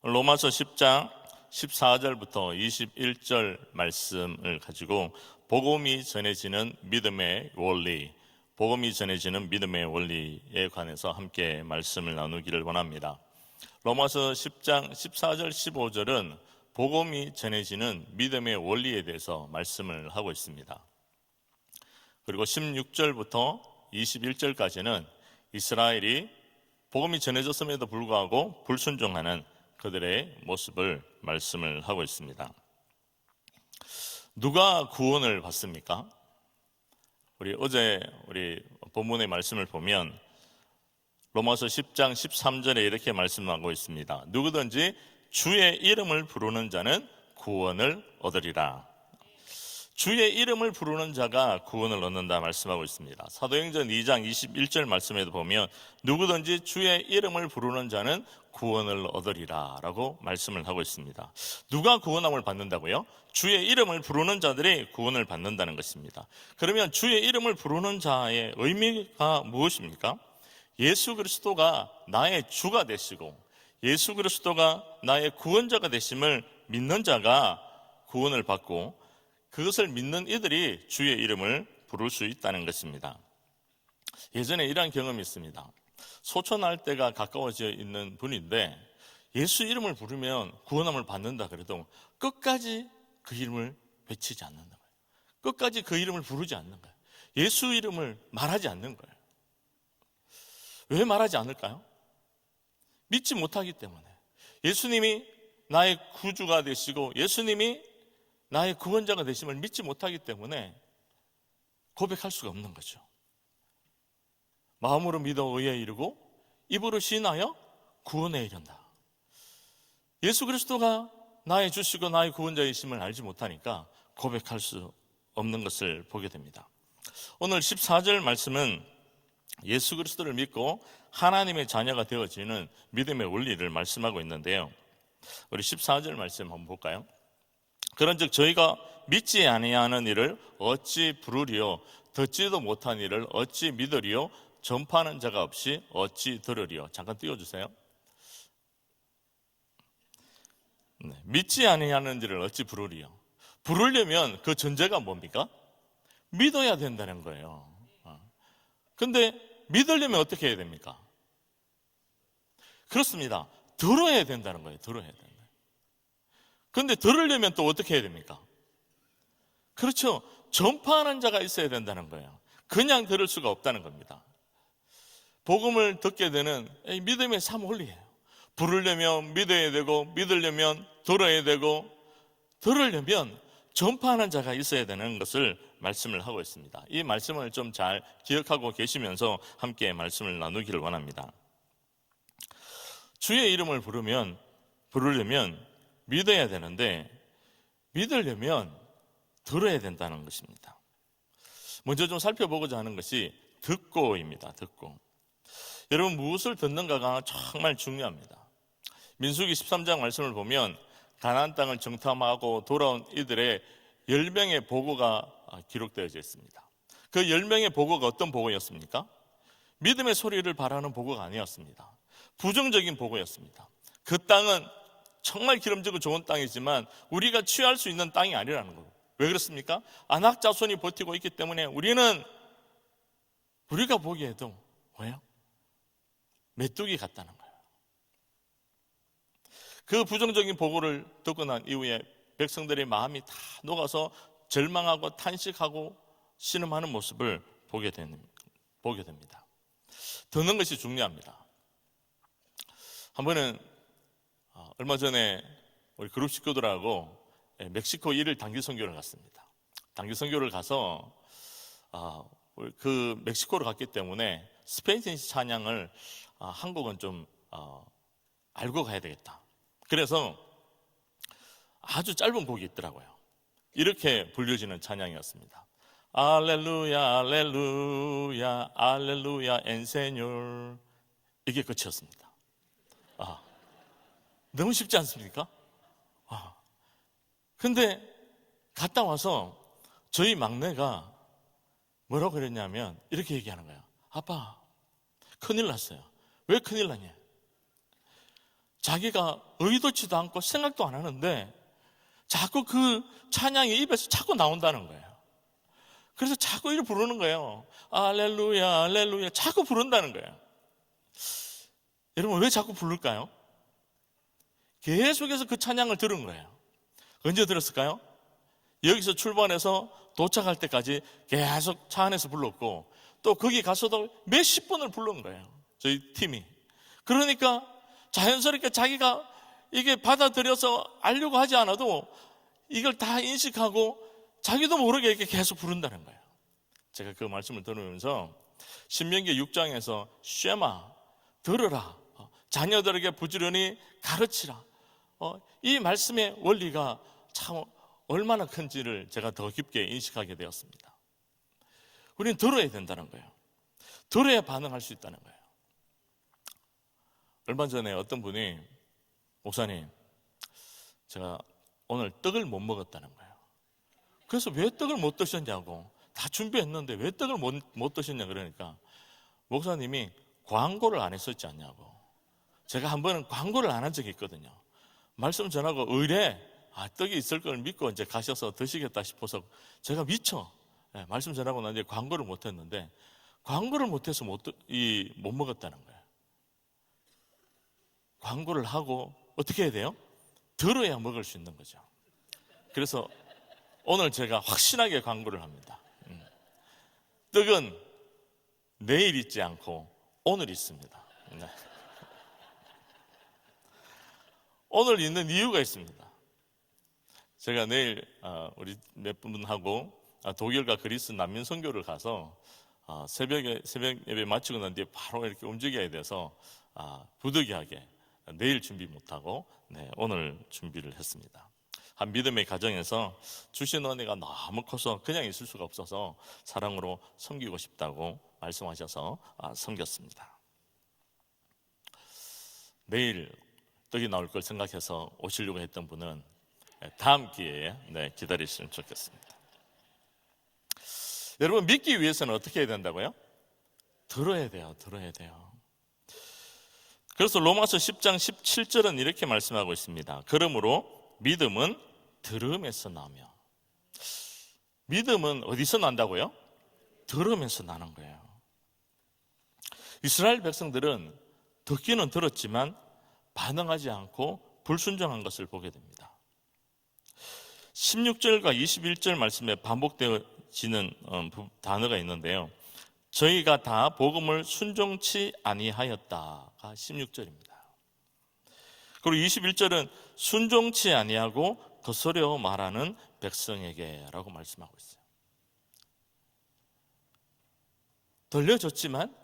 로마서 10장 14절부터 21절 말씀을 가지고 복음이 전해지는 믿음의 원리, 복음이 전해지는 믿음의 원리에 관해서 함께 말씀을 나누기를 원합니다. 로마서 10장 14절 15절은 복음이 전해지는 믿음의 원리에 대해서 말씀을 하고 있습니다. 그리고 16절부터 21절까지는 이스라엘이 복음이 전해졌음에도 불구하고 불순종하는 그들의 모습을 말씀을 하고 있습니다. 누가 구원을 받습니까? 어제 본문의 말씀을 보면 로마서 10장 13절에 이렇게 말씀하고 있습니다. 누구든지 주의 이름을 부르는 자는 구원을 얻으리라. 주의 이름을 부르는 자가 구원을 얻는다 말씀하고 있습니다. 사도행전 2장 21절 말씀에도 보면 누구든지 주의 이름을 부르는 자는 구원을 얻으리라 라고 말씀을 하고 있습니다. 누가 구원함을 받는다고요? 주의 이름을 부르는 자들이 구원을 받는다는 것입니다. 그러면 주의 이름을 부르는 자의 의미가 무엇입니까? 예수 그리스도가 나의 주가 되시고 예수 그리스도가 나의 구원자가 되심을 믿는 자가 구원을 받고 그것을 믿는 이들이 주의 이름을 부를 수 있다는 것입니다. 예전에 이러한 경험이 있습니다. 소천할 때가 가까워져 있는 분인데 예수 이름을 부르면 구원함을 받는다 그래도 끝까지 그 이름을 외치지 않는다 거예요. 끝까지 그 이름을 부르지 않는 거예요. 예수 이름을 말하지 않는 거예요. 왜 말하지 않을까요? 믿지 못하기 때문에. 예수님이 나의 구주가 되시고 예수님이 나의 구원자가 되심을 믿지 못하기 때문에 고백할 수가 없는 거죠. 마음으로 믿어 의에 이르고 입으로 시인하여 구원에 이른다. 예수 그리스도가 나의 주시고 나의 구원자이심을 알지 못하니까 고백할 수 없는 것을 보게 됩니다. 오늘 14절 말씀은 예수 그리스도를 믿고 하나님의 자녀가 되어지는 믿음의 원리를 말씀하고 있는데요. 우리 14절 말씀 한번 볼까요? 그런즉 저희가 믿지 아니하는 일을 어찌 부르리요? 듣지도 못한 일을 어찌 믿으리요? 전파하는 자가 없이 어찌 들으리요? 잠깐 띄워주세요. 믿지 아니하는 일을 어찌 부르리요? 부르려면 그 전제가 뭡니까? 믿어야 된다는 거예요. 근데 믿으려면 어떻게 해야 됩니까? 그렇습니다. 들어야 된다는 거예요. 들어야 된다. 그런데 들으려면 또 어떻게 해야 됩니까? 그렇죠. 전파하는 자가 있어야 된다는 거예요. 그냥 들을 수가 없다는 겁니다. 복음을 듣게 되는 믿음의 삶 원리예요. 부르려면 믿어야 되고 믿으려면 들어야 되고 들으려면 전파하는 자가 있어야 되는 것을 말씀을 하고 있습니다. 이 말씀을 좀 잘 기억하고 계시면서 함께 말씀을 나누기를 원합니다. 주의 이름을 부르려면 믿어야 되는데 믿으려면 들어야 된다는 것입니다. 먼저 좀 살펴보고자 하는 것이 듣고입니다. 듣고. 여러분 무엇을 듣는가가 정말 중요합니다. 민수기 13장 말씀을 보면 가나안 땅을 정탐하고 돌아온 이들의 10명의 보고가 기록되어져 있습니다. 그 10명의 보고가 어떤 보고였습니까? 믿음의 소리를 바라는 보고가 아니었습니다. 부정적인 보고였습니다. 그 땅은 정말 기름지고 좋은 땅이지만 우리가 취할 수 있는 땅이 아니라는 거예요. 왜 그렇습니까? 아낙 자손이 버티고 있기 때문에 우리가 보기에도 뭐예요? 메뚜기 같다는 거예요. 그 부정적인 보고를 듣고 난 이후에 백성들의 마음이 다 녹아서 절망하고 탄식하고 신음하는 모습을 보게 됩니다. 듣는 것이 중요합니다. 한 번은 얼마 전에 우리 그룹 식구들하고 멕시코 1일 단기 선교를 갔습니다. 단기 선교를 가서 그 멕시코로 갔기 때문에 스페인시 찬양을 한 곡은 좀 알고 가야 되겠다. 그래서 아주 짧은 곡이 있더라고요. 이렇게 불려지는 찬양이었습니다. 알렐루야 알렐루야 알렐루야 엔세뇨. 이게 끝이었습니다. 너무 쉽지 않습니까? 근데 갔다 와서 저희 막내가 뭐라고 그랬냐면 이렇게 얘기하는 거예요. 아빠, 큰일 났어요. 왜 큰일 났냐? 자기가 의도치도 않고 생각도 안 하는데 자꾸 그 찬양이 입에서 자꾸 나온다는 거예요. 그래서 자꾸 이를 부르는 거예요. 할렐루야, 할렐루야. 자꾸 부른다는 거예요. 여러분, 왜 자꾸 부를까요? 계속해서 그 찬양을 들은 거예요. 언제 들었을까요? 여기서 출발해서 도착할 때까지 계속 차 안에서 불렀고, 또 거기 가서도 몇십 번을 부른 거예요, 저희 팀이. 그러니까 자연스럽게 자기가 이게 받아들여서 알려고 하지 않아도 이걸 다 인식하고 자기도 모르게 이렇게 계속 부른다는 거예요. 제가 그 말씀을 들으면서 신명기 6장에서 쉐마, 들으라, 자녀들에게 부지런히 가르치라, 이 말씀의 원리가 참 얼마나 큰지를 제가 더 깊게 인식하게 되었습니다. 우리는 들어야 된다는 거예요. 들어야 반응할 수 있다는 거예요. 얼마 전에 어떤 분이, 목사님, 제가 오늘 떡을 못 먹었다는 거예요. 그래서 왜 떡을 못 드셨냐고, 다 준비했는데 왜 떡을 못 드셨냐 그러니까 목사님이 광고를 안 했었지 않냐고. 제가 한 번은 광고를 안 한 적이 있거든요. 말씀 전하고 의뢰, 떡이 있을 걸 믿고 이제 가셔서 드시겠다 싶어서 제가 미처 말씀 전하고 난 이제 광고를 못 했는데, 광고를 못해서 못 먹었다는 거예요. 광고를 하고 어떻게 해야 돼요? 들어야 먹을 수 있는 거죠. 그래서 오늘 제가 확실하게 광고를 합니다. 떡은 내일 있지 않고 오늘 있습니다. 오늘 있는 이유가 있습니다. 제가 내일 우리 몇 분하고 독일과 그리스 난민 선교를 가서 새벽 예배 마치고 난 뒤에 바로 이렇게 움직여야 돼서 부득이하게 내일 준비 못하고 오늘 준비를 했습니다. 한 믿음의 가정에서 주신 은혜가 너무 커서 그냥 있을 수가 없어서 사랑으로 섬기고 싶다고 말씀하셔서 섬겼습니다. 내일 떡이 나올 걸 생각해서 오시려고 했던 분은 다음 기회에 기다리시면 좋겠습니다. 여러분, 믿기 위해서는 어떻게 해야 된다고요? 들어야 돼요. 들어야 돼요. 그래서 로마서 10장 17절은 이렇게 말씀하고 있습니다. 그러므로 믿음은 들음에서 나며. 믿음은 어디서 난다고요? 들으면서 나는 거예요. 이스라엘 백성들은 듣기는 들었지만 반응하지 않고 불순종한 것을 보게 됩니다. 16절과 21절 말씀에 반복되어지는 단어가 있는데요, 저희가 다 복음을 순종치 아니하였다가 16절입니다. 그리고 21절은 순종치 아니하고 거스려 말하는 백성에게 라고 말씀하고 있어요. 들려줬지만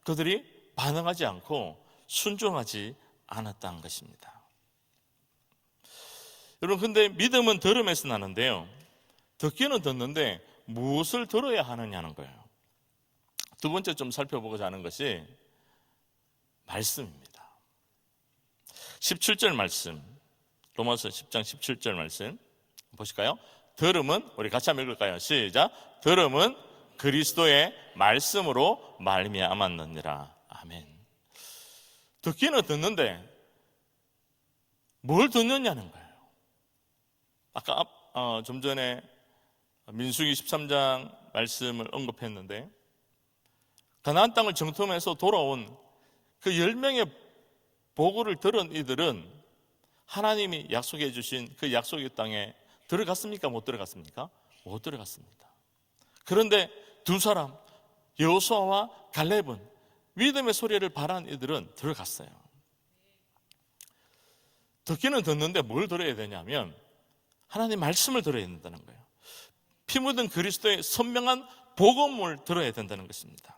그들이 반응하지 않고 순종하지 않았다는 것입니다. 여러분, 근데 믿음은 들음에서 나는데요, 듣기는 듣는데 무엇을 들어야 하느냐는 거예요. 두 번째 좀 살펴보고자 하는 것이 말씀입니다. 17절 말씀, 로마서 10장 17절 말씀 보실까요? 들음은, 우리 같이 한번 읽을까요? 시작. 들음은 그리스도의 말씀으로 말미암았느니라. 아멘. 듣기는 듣는데 뭘 듣느냐는 거예요. 아까 좀 전에 민수기 13장 말씀을 언급했는데, 가나안 땅을 정탐해서 돌아온 그 10명의 보고를 들은 이들은 하나님이 약속해 주신 그 약속의 땅에 들어갔습니까? 못 들어갔습니까? 못 들어갔습니다. 그런데 두 사람, 여호수아와 갈렙은 믿음의 소리를 바란 이들은 들어갔어요. 듣기는 듣는데 뭘 들어야 되냐면 하나님 말씀을 들어야 된다는 거예요. 피 묻은 그리스도의 선명한 복음을 들어야 된다는 것입니다.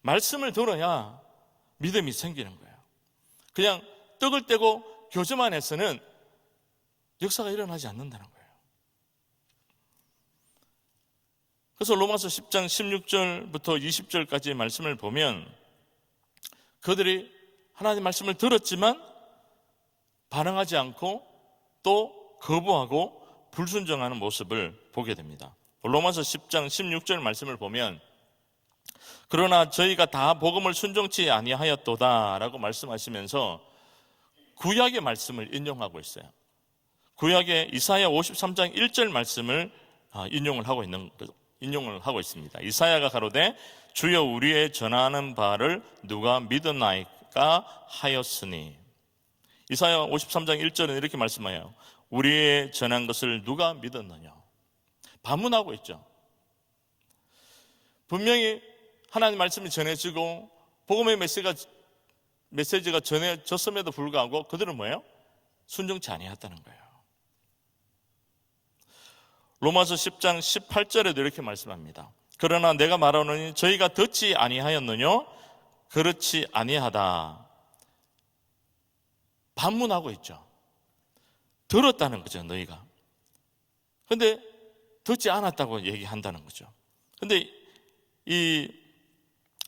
말씀을 들어야 믿음이 생기는 거예요. 그냥 떡을 떼고 교제만 해서는 역사가 일어나지 않는다는 거예요. 그래서 로마서 10장 16절부터 20절까지의 말씀을 보면 그들이 하나님 말씀을 들었지만 반응하지 않고 또 거부하고 불순종하는 모습을 보게 됩니다. 로마서 10장 16절 말씀을 보면, 그러나 저희가 다 복음을 순종치 아니하였도다 라고 말씀하시면서 구약의 말씀을 인용하고 있어요. 구약의 이사야 53장 1절 말씀을 인용을 하고 있습니다. 이사야가 가로되 주여 우리의 전하는 바를 누가 믿었나이까 하였으니. 이사야 53장 1절은 이렇게 말씀해요. 우리의 전한 것을 누가 믿었느냐. 반문하고 있죠. 분명히 하나님 말씀이 전해지고 복음의 메시지가 전해졌음에도 불구하고 그들은 뭐예요? 순종치 아니했다는 거예요. 로마서 10장 18절에도 이렇게 말씀합니다. 그러나 내가 말하노니 저희가 듣지 아니하였느냐? 그렇지 아니하다. 반문하고 있죠. 들었다는 거죠, 너희가. 근데 듣지 않았다고 얘기한다는 거죠. 근데 이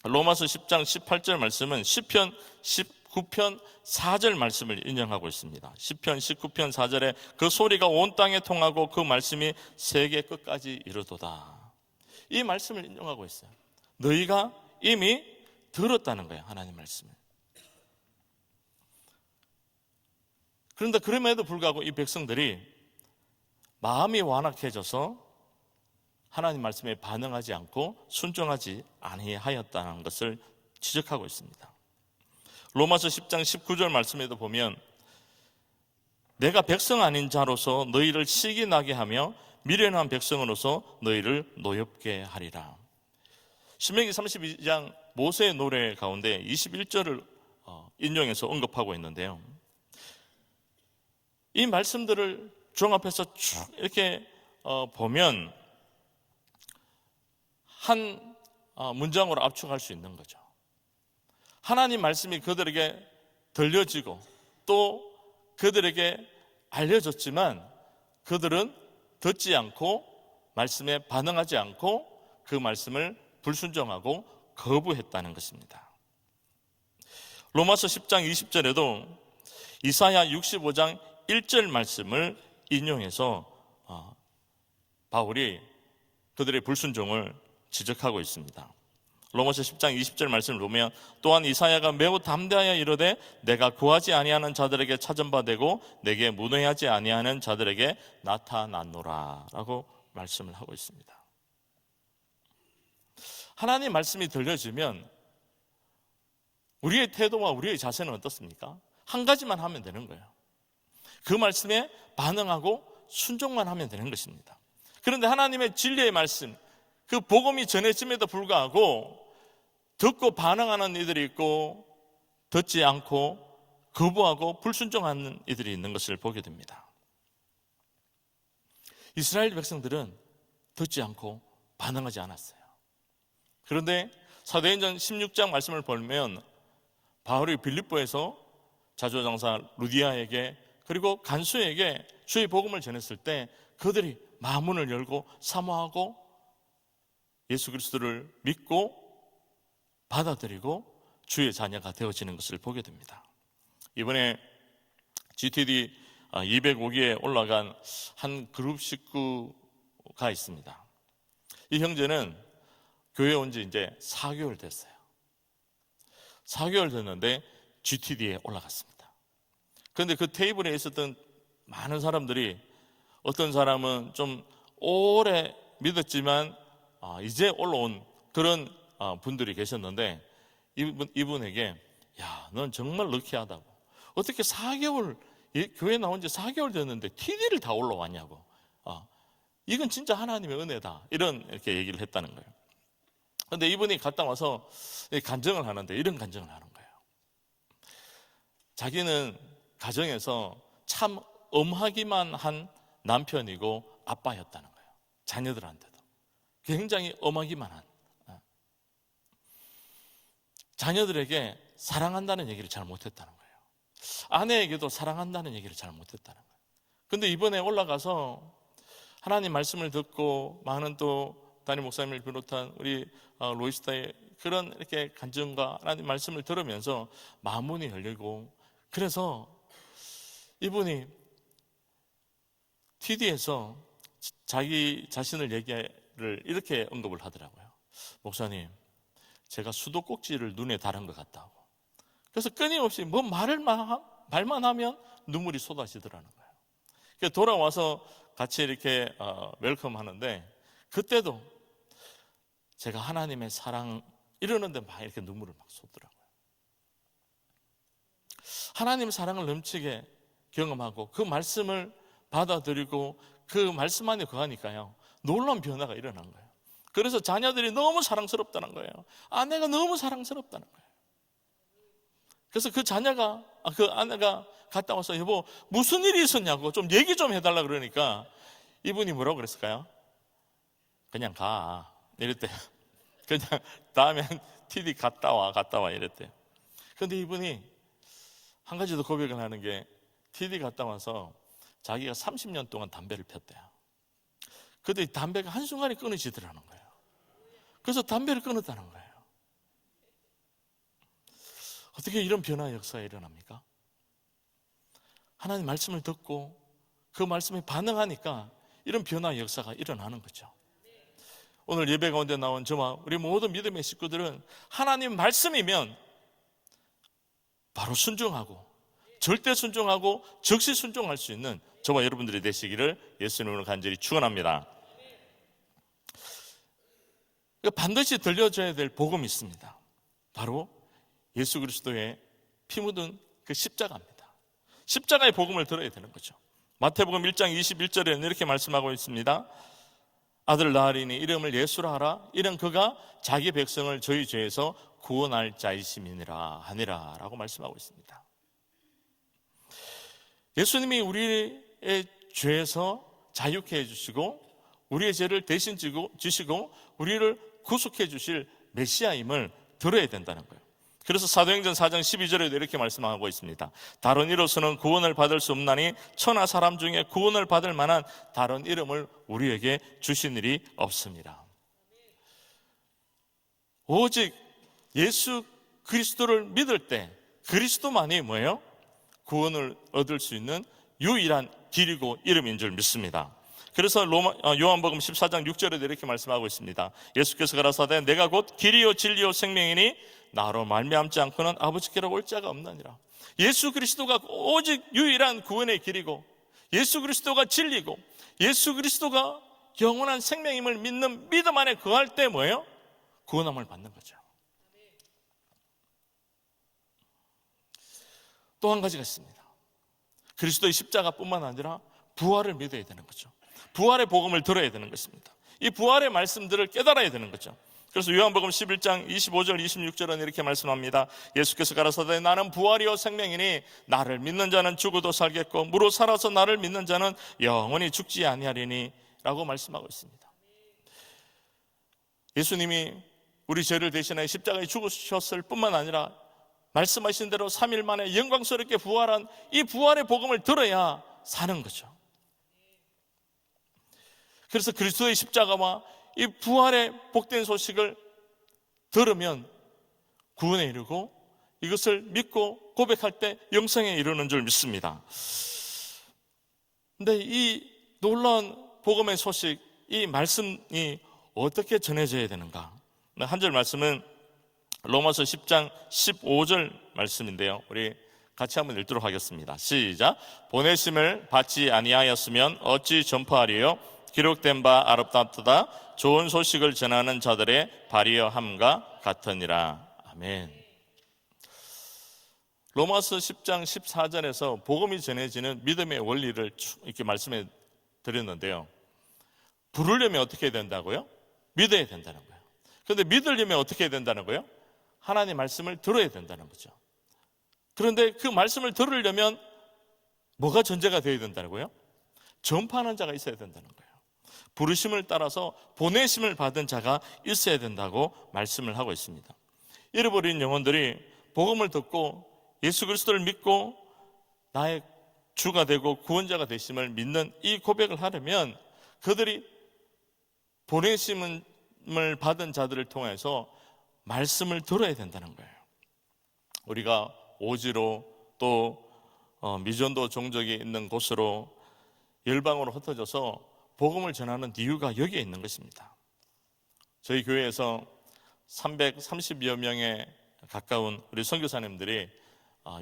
로마서 10장 18절 말씀은 시편 19편 4절 말씀을 인용하고 있습니다. 시편 19편 4절에 그 소리가 온 땅에 통하고 그 말씀이 세계 끝까지 이르도다. 이 말씀을 인용하고 있어요. 너희가 이미 들었다는 거예요, 하나님 말씀을. 그런데 그럼에도 불구하고 이 백성들이 마음이 완악해져서 하나님 말씀에 반응하지 않고 순종하지 아니하였다는 것을 지적하고 있습니다. 로마서 10장 19절 말씀에도 보면 내가 백성 아닌 자로서 너희를 시기 나게 하며 미련한 백성으로서 너희를 노엽게 하리라. 신명기 32장 모세의 노래 가운데 21절을 인용해서 언급하고 있는데요. 이 말씀들을 종합해서 쭉 이렇게 보면 한 문장으로 압축할 수 있는 거죠. 하나님 말씀이 그들에게 들려지고 또 그들에게 알려졌지만 그들은 듣지 않고 말씀에 반응하지 않고 그 말씀을 불순종하고 거부했다는 것입니다. 로마서 10장 20절에도 이사야 65장 1절 말씀을 인용해서 바울이 그들의 불순종을 지적하고 있습니다. 로마서 10장 20절 말씀을 보면 또한 이사야가 매우 담대하여 이르되 내가 구하지 아니하는 자들에게 찾은 바 되고 내게 문의하지 아니하는 자들에게 나타났노라 라고 말씀을 하고 있습니다. 하나님 말씀이 들려지면 우리의 태도와 우리의 자세는 어떻습니까? 한 가지만 하면 되는 거예요. 그 말씀에 반응하고 순종만 하면 되는 것입니다. 그런데 하나님의 진리의 말씀, 그 복음이 전해짐에도 불구하고 듣고 반응하는 이들이 있고 듣지 않고 거부하고 불순종하는 이들이 있는 것을 보게 됩니다. 이스라엘 백성들은 듣지 않고 반응하지 않았어요. 그런데 사도행전 16장 말씀을 보면 바울이 빌립보에서 자조장사 루디아에게 그리고 간수에게 주의 복음을 전했을 때 그들이 마음문을 열고 사모하고 예수 그리스도를 믿고 받아들이고 주의 자녀가 되어지는 것을 보게 됩니다. 이번에 GTD 205기에 올라간 한 그룹 식구가 있습니다. 이 형제는 교회 온 지 이제 4개월 됐어요. 4개월 됐는데 GTD에 올라갔습니다. 그런데 그 테이블에 있었던 많은 사람들이 어떤 사람은 좀 오래 믿었지만 이제 올라온 그런 분들이 계셨는데 이분에게 야, 넌 정말 럭키하다고. 어떻게 4개월 교회 나온 지 4개월 됐는데 TD를 다 올라왔냐고. 이건 진짜 하나님의 은혜다. 이렇게 얘기를 했다는 거예요. 그런데 이분이 갔다 와서 간증을 하는데 이런 간증을 하는 거예요. 자기는 가정에서 참 엄하기만 한 남편이고 아빠였다는 거예요. 자녀들한테도 굉장히 엄하기만 한, 자녀들에게 사랑한다는 얘기를 잘 못했다는 거예요. 아내에게도 사랑한다는 얘기를 잘 못했다는 거예요. 그런데 이번에 올라가서 하나님 말씀을 듣고 많은 또 담임 목사님을 비롯한 우리 로이스타의 그런 이렇게 간증과 하나님 말씀을 들으면서 마음문이 열리고, 그래서 이분이 TD에서 자기 자신을 얘기를 이렇게 언급을 하더라고요. 목사님, 제가 수도꼭지를 눈에 다른 것 같다고. 그래서 끊임없이 뭐 말을 막 말만 하면 눈물이 쏟아지더라는 거예요. 그래서 돌아와서 같이 이렇게 웰컴 하는데, 그때도 제가 하나님의 사랑 이러는데 막 이렇게 눈물을 막 쏟더라고요. 하나님 사랑을 넘치게 경험하고 그 말씀을 받아들이고 그 말씀 안에 거하니까요, 놀라운 변화가 일어난 거예요. 그래서 자녀들이 너무 사랑스럽다는 거예요. 아내가 너무 사랑스럽다는 거예요. 그래서 그 자녀가, 그 아내가 갔다 와서 여보 무슨 일이 있었냐고 좀 얘기 좀 해달라 그러니까 이분이 뭐라고 그랬을까요? 그냥 가 이랬대요. 그냥 다음엔 TD 갔다 와 이랬대요. 근데 이분이 한 가지 더 고백을 하는 게, TD 갔다 와서 자기가 30년 동안 담배를 폈대요. 근데 담배가 한순간에 끊어지더라는 거예요. 그래서 담배를 끊었다는 거예요. 어떻게 이런 변화의 역사가 일어납니까? 하나님 말씀을 듣고 그 말씀에 반응하니까 이런 변화의 역사가 일어나는 거죠. 오늘 예배 가운데 나온 저와 우리 모든 믿음의 식구들은 하나님 말씀이면 바로 순종하고 절대 순종하고 즉시 순종할 수 있는 저와 여러분들이 되시기를 예수님으로 간절히 축원합니다. 반드시 들려줘야 될 복음이 있습니다. 바로 예수 그리스도의 피 묻은 그 십자가입니다. 십자가의 복음을 들어야 되는 거죠. 마태복음 1장 21절에는 이렇게 말씀하고 있습니다. 아들 낳으리니 이름을 예수라 하라. 이는 그가 자기 백성을 저희 죄에서 구원할 자이심이니라 하니라 라고 말씀하고 있습니다. 예수님이 우리의 죄에서 자유케 해주시고 우리의 죄를 대신 지시고 우리를 구속해 주실 메시아임을 들어야 된다는 거예요. 그래서 사도행전 4장 12절에도 이렇게 말씀하고 있습니다. 다른 이로서는 구원을 받을 수 없나니 천하 사람 중에 구원을 받을 만한 다른 이름을 우리에게 주신 일이 없습니다. 오직 예수 그리스도를 믿을 때 그리스도만이 뭐예요? 구원을 얻을 수 있는 유일한 길이고 이름인 줄 믿습니다. 그래서 요한복음 14장 6절에도 이렇게 말씀하고 있습니다. 예수께서 가라사대 내가 곧 길이요 진리요 생명이니 나로 말미암지 않고는 아버지께로 올 자가 없느니라. 예수 그리스도가 오직 유일한 구원의 길이고 예수 그리스도가 진리고 예수 그리스도가 영원한 생명임을 믿는 믿음 안에 거할 때 뭐예요? 구원함을 받는 거죠. 또 한 가지가 있습니다. 그리스도의 십자가뿐만 아니라 부활을 믿어야 되는 거죠. 부활의 복음을 들어야 되는 것입니다. 이 부활의 말씀들을 깨달아야 되는 거죠. 그래서 요한복음 11장 25절 26절은 이렇게 말씀합니다. 예수께서 가라사대 나는 부활이요 생명이니 나를 믿는 자는 죽어도 살겠고 무릇 살아서 나를 믿는 자는 영원히 죽지 아니하리니 라고 말씀하고 있습니다. 예수님이 우리 죄를 대신하여 십자가에 죽으셨을 뿐만 아니라 말씀하신 대로 3일 만에 영광스럽게 부활한 이 부활의 복음을 들어야 사는 거죠. 그래서 그리스도의 십자가와 이 부활의 복된 소식을 들으면 구원에 이르고 이것을 믿고 고백할 때 영생에 이르는 줄 믿습니다. 근데 이 놀라운 복음의 소식, 이 말씀이 어떻게 전해져야 되는가? 한 절 말씀은 로마서 10장 15절 말씀인데요. 우리 같이 한번 읽도록 하겠습니다. 시작. 보내심을 받지 아니하였으면 어찌 전파하리요? 기록된 바 아름답도다 좋은 소식을 전하는 자들의 발이여함과 같으니라. 아멘. 로마서 10장 14절에서 복음이 전해지는 믿음의 원리를 이렇게 말씀해 드렸는데요. 부르려면 어떻게 해야 된다고요? 믿어야 된다는 거예요. 그런데 믿으려면 어떻게 해야 된다는 거예요? 하나님의 말씀을 들어야 된다는 거죠. 그런데 그 말씀을 들으려면 뭐가 전제가 되어야 된다는 거예요? 전파하는 자가 있어야 된다는 거예요. 부르심을 따라서 보내심을 받은 자가 있어야 된다고 말씀을 하고 있습니다. 잃어버린 영혼들이 복음을 듣고 예수 그리스도를 믿고 나의 주가 되고 구원자가 되심을 믿는 이 고백을 하려면 그들이 보내심을 받은 자들을 통해서 말씀을 들어야 된다는 거예요. 우리가 오지로 또 미전도 종족이 있는 곳으로 열방으로 흩어져서 복음을 전하는 이유가 여기에 있는 것입니다. 저희 교회에서 330여 명에 가까운 우리 선교사님들이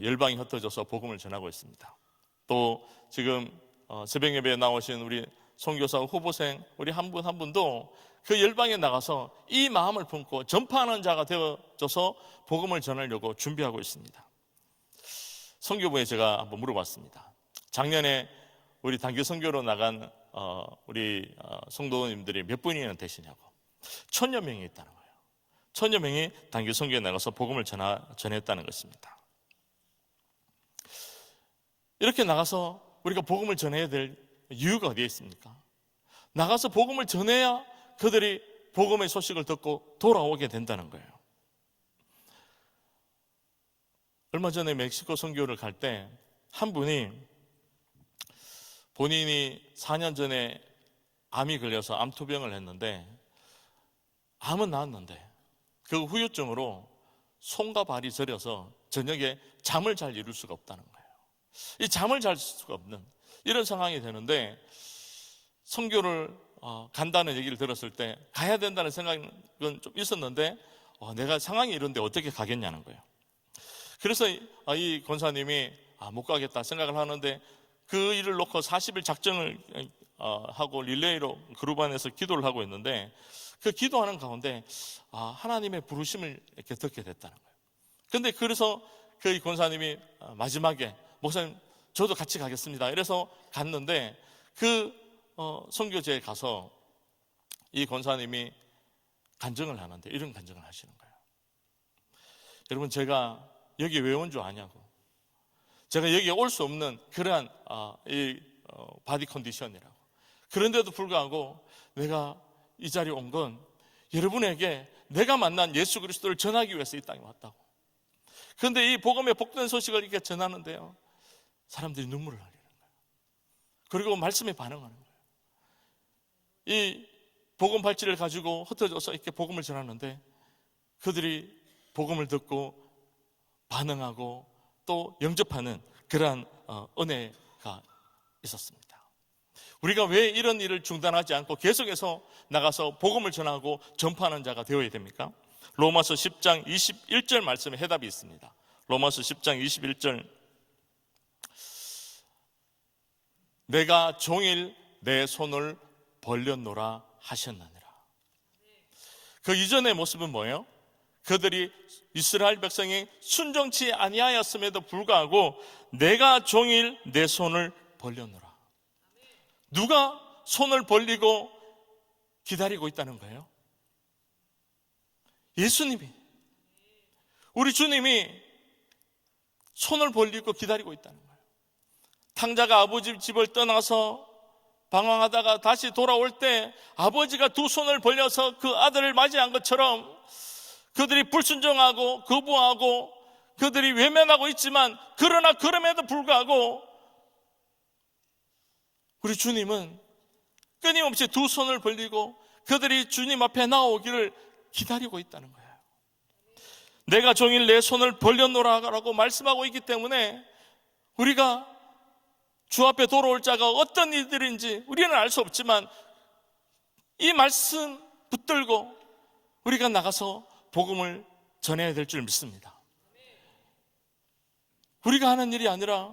열방이 흩어져서 복음을 전하고 있습니다. 또 지금 새벽 예배에 나오신 우리 선교사 후보생 우리 한 분 한 분도 그 열방에 나가서 이 마음을 품고 전파하는 자가 되어져서 복음을 전하려고 준비하고 있습니다. 선교부에 제가 한번 물어봤습니다. 작년에 우리 단기 선교로 나간 우리 성도님들이 몇 분이나 되시냐고. 1000여 명이 있다는 거예요. 1000여 명이 단기 선교에 나가서 복음을 전했다는 것입니다. 이렇게 나가서 우리가 복음을 전해야 될 이유가 어디에 있습니까? 나가서 복음을 전해야 그들이 복음의 소식을 듣고 돌아오게 된다는 거예요. 얼마 전에 멕시코 선교를 갈 때 한 분이 본인이 4년 전에 암이 걸려서 암투병을 했는데 암은 나았는데 그 후유증으로 손과 발이 저려서 저녁에 잠을 잘 이룰 수가 없다는 거예요. 이 잠을 잘 수가 없는 이런 상황이 되는데 선교를 간다는 얘기를 들었을 때 가야 된다는 생각은 좀 있었는데 내가 상황이 이런데 어떻게 가겠냐는 거예요. 그래서 이 권사님이 못 가겠다 생각을 하는데 그 일을 놓고 40일 작정을 하고 릴레이로 그룹 안에서 기도를 하고 있는데 그 기도하는 가운데 하나님의 부르심을 이렇게 듣게 됐다는 거예요. 근데 그래서 그 권사님이 마지막에 목사님 저도 같이 가겠습니다 이래서 갔는데 그 선교제에 가서 이 권사님이 간증을 하는데 이런 간증을 하시는 거예요. 여러분 제가 여기 왜 온 줄 아냐고. 제가 여기에 올 수 없는 그러한 이 바디 컨디션이라고. 그런데도 불구하고 내가 이 자리에 온 건 여러분에게 내가 만난 예수 그리스도를 전하기 위해서 이 땅에 왔다고. 그런데 이 복음의 복된 소식을 이렇게 전하는데요, 사람들이 눈물을 흘리는 거예요. 그리고 말씀에 반응하는 거예요. 이 복음 발찌를 가지고 흩어져서 이렇게 복음을 전하는데 그들이 복음을 듣고 반응하고 또 영접하는 그러한 은혜가 있었습니다. 우리가 왜 이런 일을 중단하지 않고 계속해서 나가서 복음을 전하고 전파하는 자가 되어야 됩니까? 로마서 10장 21절 말씀에 해답이 있습니다. 로마서 10장 21절, 내가 종일 내 손을 벌렸노라 하셨느니라. 그 이전의 모습은 뭐예요? 그들이 이스라엘 백성이 순종치 아니하였음에도 불구하고 내가 종일 내 손을 벌렸노라. 누가 손을 벌리고 기다리고 있다는 거예요? 예수님이, 우리 주님이 손을 벌리고 기다리고 있다는 거예요. 탕자가 아버지 집을 떠나서 방황하다가 다시 돌아올 때 아버지가 두 손을 벌려서 그 아들을 맞이한 것처럼 그들이 불순종하고 거부하고 그들이 외면하고 있지만 그러나 그럼에도 불구하고 우리 주님은 끊임없이 두 손을 벌리고 그들이 주님 앞에 나오기를 기다리고 있다는 거예요. 내가 종일 내 손을 벌렸노라라고 말씀하고 있기 때문에 우리가 주 앞에 돌아올 자가 어떤 이들인지 우리는 알 수 없지만 이 말씀 붙들고 우리가 나가서 복음을 전해야 될 줄 믿습니다. 우리가 하는 일이 아니라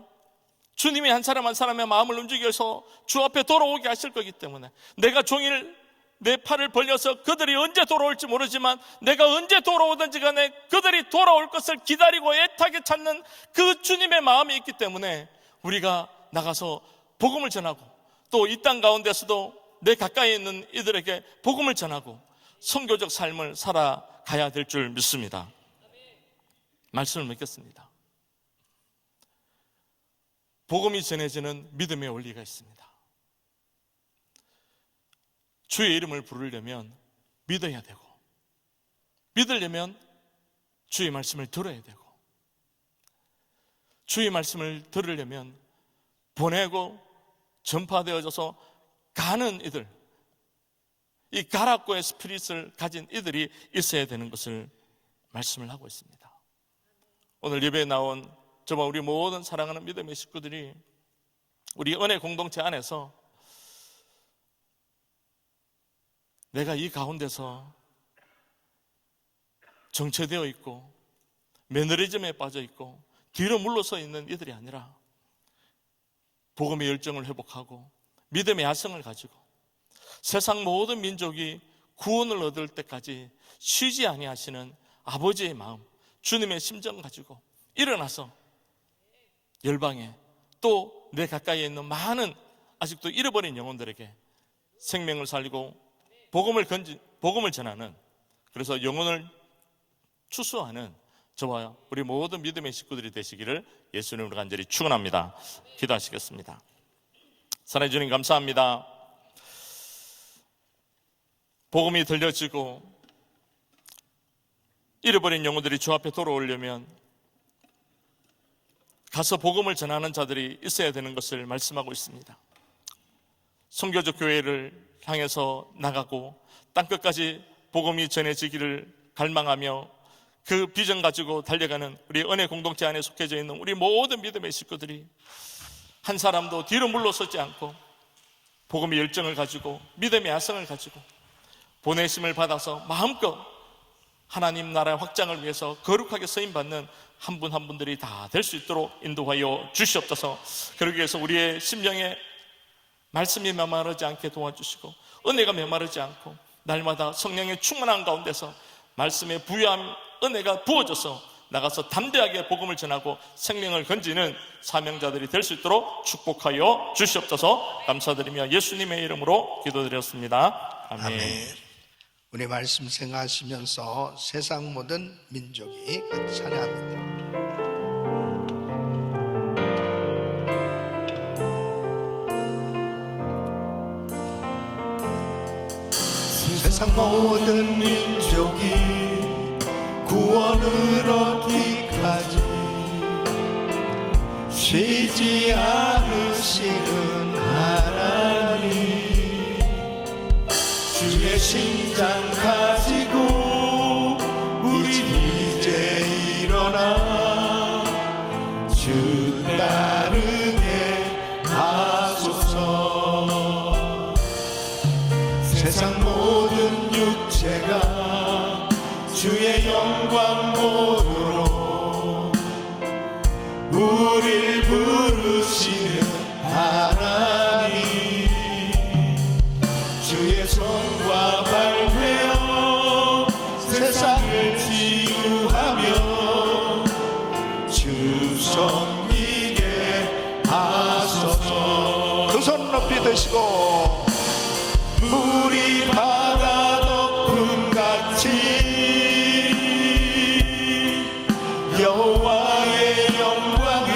주님이 한 사람 한 사람의 마음을 움직여서 주 앞에 돌아오게 하실 거기 때문에 내가 종일 내 팔을 벌려서 그들이 언제 돌아올지 모르지만 내가 언제 돌아오든지 간에 그들이 돌아올 것을 기다리고 애타게 찾는 그 주님의 마음이 있기 때문에 우리가 나가서 복음을 전하고 또 이 땅 가운데서도 내 가까이 있는 이들에게 복음을 전하고 선교적 삶을 살아가야 될 줄 믿습니다. 말씀을 맺겠습니다. 복음이 전해지는 믿음의 원리가 있습니다. 주의 이름을 부르려면 믿어야 되고, 믿으려면 주의 말씀을 들어야 되고, 주의 말씀을 들으려면 보내고 전파되어져서 가는 이들, 이 가락고의 스피릿을 가진 이들이 있어야 되는 것을 말씀을 하고 있습니다. 오늘 예배에 나온 저와 우리 모든 사랑하는 믿음의 식구들이 우리 은혜 공동체 안에서 내가 이 가운데서 정체되어 있고 매너리즘에 빠져 있고 뒤로 물러서 있는 이들이 아니라 복음의 열정을 회복하고 믿음의 야성을 가지고 세상 모든 민족이 구원을 얻을 때까지 쉬지 아니하시는 아버지의 마음, 주님의 심정 가지고 일어나서 열방에 또 내 가까이에 있는 많은 아직도 잃어버린 영혼들에게 생명을 살리고 복음을 전하는, 그래서 영혼을 추수하는 저와 우리 모든 믿음의 식구들이 되시기를 예수님으로 간절히 축원합니다. 기도하시겠습니다. 사랑해 주님 감사합니다. 복음이 들려지고 잃어버린 영혼들이 주 앞에 돌아오려면 가서 복음을 전하는 자들이 있어야 되는 것을 말씀하고 있습니다. 선교적 교회를 향해서 나가고 땅끝까지 복음이 전해지기를 갈망하며 그 비전 가지고 달려가는 우리 은혜 공동체 안에 속해져 있는 우리 모든 믿음의 식구들이 한 사람도 뒤로 물러서지 않고 복음의 열정을 가지고 믿음의 야성을 가지고 보내심을 받아서 마음껏 하나님 나라의 확장을 위해서 거룩하게 쓰임받는 한 분 한 분들이 다 될 수 있도록 인도하여 주시옵소서. 그러기 위해서 우리의 심령에 말씀이 메마르지 않게 도와주시고 은혜가 메마르지 않고 날마다 성령의 충만한 가운데서 말씀의 부유한 은혜가 부어져서 나가서 담대하게 복음을 전하고 생명을 건지는 사명자들이 될 수 있도록 축복하여 주시옵소서. 감사드리며 예수님의 이름으로 기도드렸습니다. 아멘. 아멘. 우리 말씀 생각하시면서 세상 모든 민족이 같이 찬양합니다. 세상 모든 민족이 구원을 얻기까지 쉬지 않으시는 하나님, 주의 심장 가지고 우리 이제 일어나 주 따르게 하소서. 세상 모든 육체가 주의 영광 보도록 우릴 부르시는 하나님, 주의 손과 발 되어 세상을 치유하며 주 섬기게 하소서. 그 손 높이 드시고 물이 바다 덮음같이 여호와의 영광을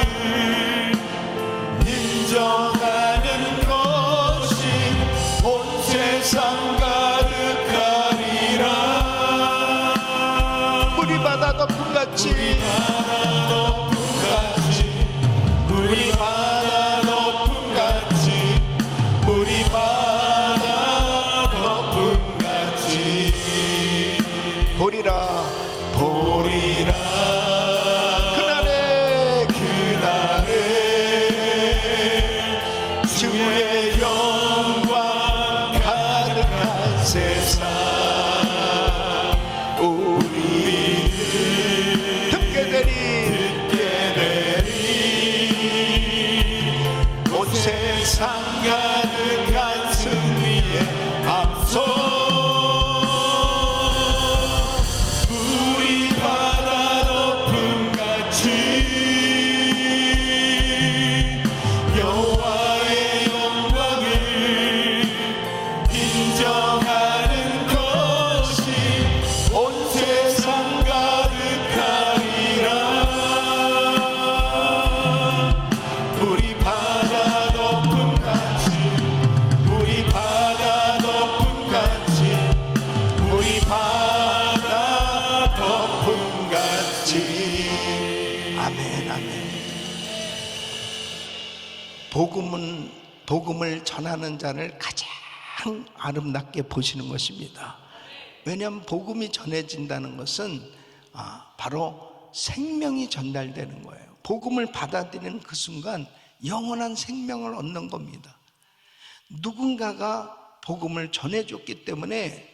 인정하는 것이 온 세상 가득하리라. 물이 바다 덮음같이 물이 바다 덮음같이 물이 바다 덮음같이 보리라 보리라. 그날에 주의 영광 가득한 세상 우리 듣게 되리 온 세상 가득한 승리의 앞서 물이 바다 덮음같이 여호와의 영광을 인정하는 것이 온 세상 가득하리라. 물이 바다 덮음같이 물이 바다 덮음같이 물이 바다 덮음같이. 아멘 아멘. 복음을 전하는 자를 가장 아름답게 보시는 것입니다. 왜냐하면 복음이 전해진다는 것은 바로 생명이 전달되는 거예요. 복음을 받아들이는 그 순간 영원한 생명을 얻는 겁니다. 누군가가 복음을 전해줬기 때문에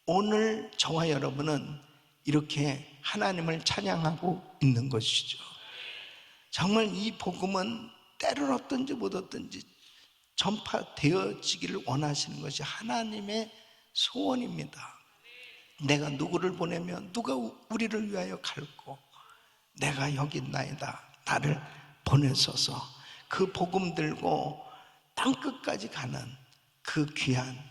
오늘 저와 여러분은 이렇게 하나님을 찬양하고 있는 것이죠. 정말 이 복음은 때를 얻든지 못 얻든지 전파되어지기를 원하시는 것이 하나님의 소원입니다. 내가 누구를 보내면 누가 우리를 위하여 갈고 내가 여기 있나이다. 나를 보내소서. 그 복음 들고 땅끝까지 가는 그 귀한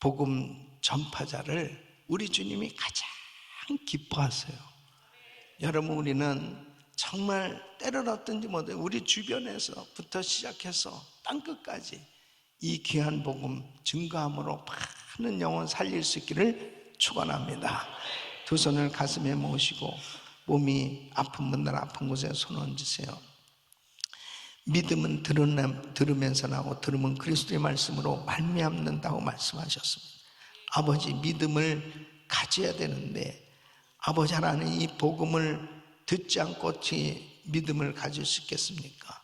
복음 전파자를 우리 주님이 가장 기뻐하세요. 여러분, 우리는 정말 때를 얻든지 못해 우리 주변에서부터 시작해서 땅끝까지 이 귀한 복음 증거함으로 많은 영혼 살릴 수 있기를 축원합니다. 두 손을 가슴에 모으시고 몸이 아픈 분들 아픈 곳에 손 얹으세요. 믿음은 들으면서 나고 들으면 그리스도의 말씀으로 말미암는다고 말씀하셨습니다. 아버지, 믿음을 가져야 되는데 아버지 하나님, 이 복음을 듣지 않고 어찌 믿음을 가질 수 있겠습니까?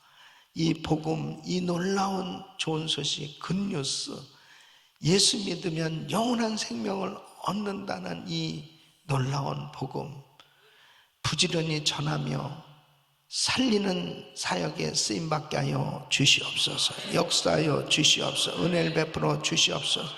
이 복음, 이 놀라운 좋은 소식, 굿뉴스, 예수 믿으면 영원한 생명을 얻는다는 이 놀라운 복음 부지런히 전하며 살리는 사역에 쓰임받게 하여 주시옵소서. 역사하여 주시옵소서. 은혜를 베풀어 주시옵소서.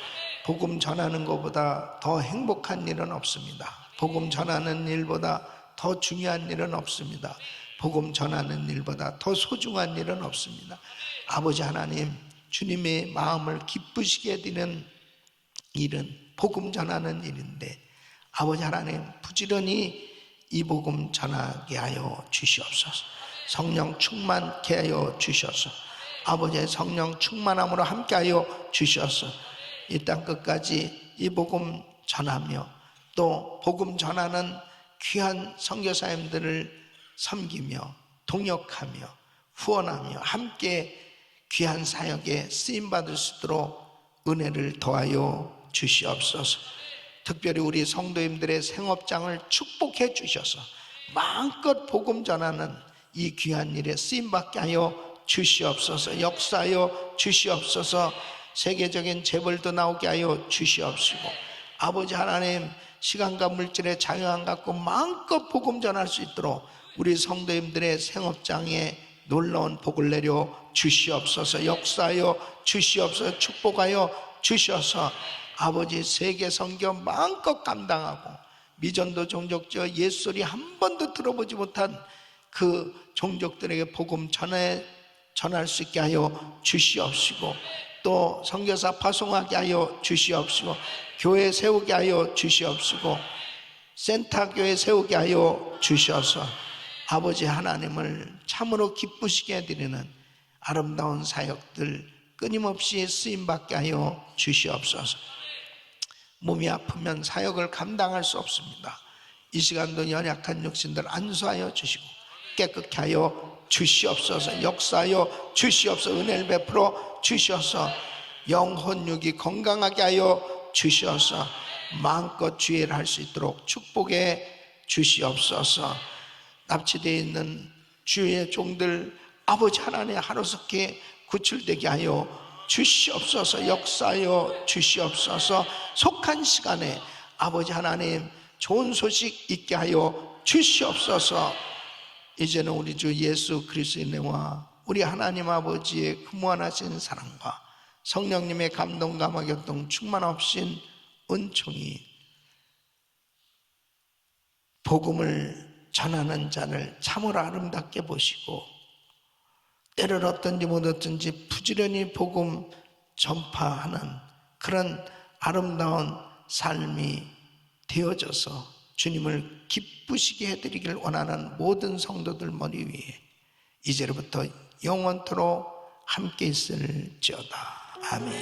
복음 전하는 것보다 더 행복한 일은 없습니다. 복음 전하는 일보다 더 중요한 일은 없습니다. 복음 전하는 일보다 더 소중한 일은 없습니다. 아버지 하나님, 주님의 마음을 기쁘시게 해드리는 일은 복음 전하는 일인데 아버지 하나님, 부지런히 이 복음 전하게 하여 주시옵소서. 성령 충만케 하여 주셔서 아버지의 성령 충만함으로 함께하여 주셔서 이 땅 끝까지 이 복음 전하며 또 복음 전하는 귀한 선교사님들을 섬기며 동역하며 후원하며 함께 귀한 사역에 쓰임받을 수 있도록 은혜를 더하여 주시옵소서. 특별히 우리 성도님들의 생업장을 축복해 주셔서 마음껏 복음 전하는 이 귀한 일에 쓰임받게 하여 주시옵소서. 역사하여 주시옵소서. 세계적인 재벌도 나오게 하여 주시옵시고 아버지 하나님, 시간과 물질의 자유함 갖고 마음껏 복음 전할 수 있도록 우리 성도님들의 생업장에 놀라운 복을 내려 주시옵소서. 역사하여 주시옵소서. 축복하여 주셔서 아버지, 세계 선교 마음껏 감당하고 미전도 종족저 옛소리 한 번도 들어보지 못한 그 종족들에게 복음 전할 수 있게 하여 주시옵시고 또 선교사 파송하게 하여 주시옵시고 교회 세우게 하여 주시옵시고 센터교회 세우게 하여 주셔서 아버지 하나님을 참으로 기쁘시게 해드리는 아름다운 사역들 끊임없이 쓰임받게 하여 주시옵소서. 몸이 아프면 사역을 감당할 수 없습니다. 이 시간도 연약한 육신들 안수하여 주시고 깨끗게 하여 주시옵소서. 역사하여 주시옵소서. 은혜를 베풀어 주셔서 영혼 육이 건강하게 하여 주셔서 마음껏 주의를 할 수 있도록 축복해 주시옵소서. 납치되어 있는 주의 종들 아버지 하나님 하루속히 구출되게 하여 주시옵소서. 역사하여 주시옵소서. 속한 시간에 아버지 하나님 좋은 소식 있게 하여 주시옵소서. 이제는 우리 주 예수 그리스도의 은혜와 우리 하나님 아버지의 그 무한하신 사랑과 성령님의 감동 감화 격동 충만하신 은총이 복음을 전하는 자를 참으로 아름답게 보시고 때를 얻든지 못 얻든지 부지런히 복음 전파하는 그런 아름다운 삶이 되어져서 주님을 기쁘시게 해드리길 원하는 모든 성도들 머리 위에 이제로부터 영원토록 함께 있을지어다. 아멘.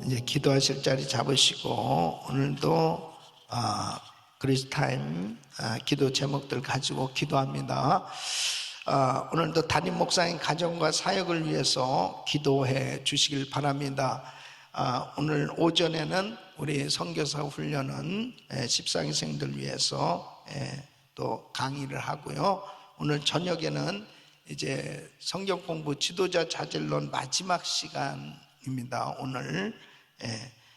이제 기도하실 자리 잡으시고 오늘도 그리스타임 기도 제목들 가지고 기도합니다. 오늘도 담임 목사님 가정과 사역을 위해서 기도해 주시길 바랍니다. 오늘 오전에는 우리 선교사 훈련은 십상생들 위해서 또 강의를 하고요. 오늘 저녁에는 이제 성경 공부 지도자 자질론 마지막 시간입니다. 오늘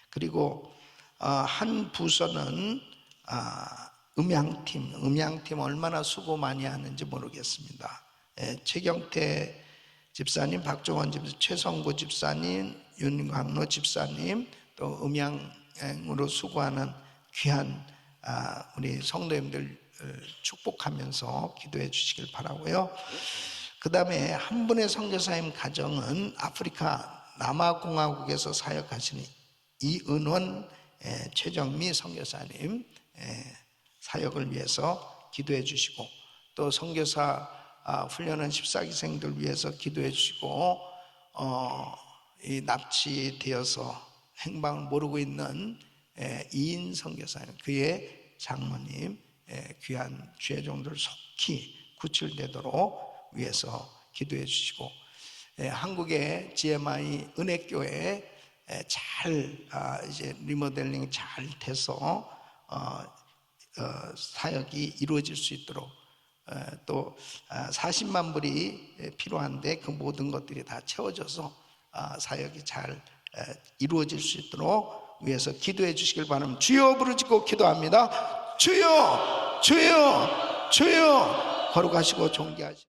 그리고 한 부서는 음향팀 얼마나 수고 많이 하는지 모르겠습니다. 최경태 집사님, 박종원 집사님, 최성구 집사님, 윤광로 집사님, 또 음향으로 수고하는 귀한 우리 성도님들 축복하면서 기도해 주시길 바라고요. 그 다음에 한 분의 선교사님 가정은 아프리카 남아공화국에서 사역하시는 이은원 최정미 선교사님 사역을 위해서 기도해 주시고, 또 선교사 훈련한 14기생들 위해서 기도해 주시고, 이 납치되어서 행방을 모르고 있는 이인 선교사님, 그의 장모님 귀한 주의 종들 속히 구출되도록 위해서 기도해 주시고, 한국의 GMI 은혜교회 잘 이제 리모델링 잘 돼서 사역이 이루어질 수 있도록, 또 40만 불이 필요한데 그 모든 것들이 다 채워져서 사역이 잘 이루어질 수 있도록 위해서 기도해 주시길 바랍니다. 주여 부르짖고 기도합니다. 주여, 주여, 주여. 걸어가시고 존귀하시고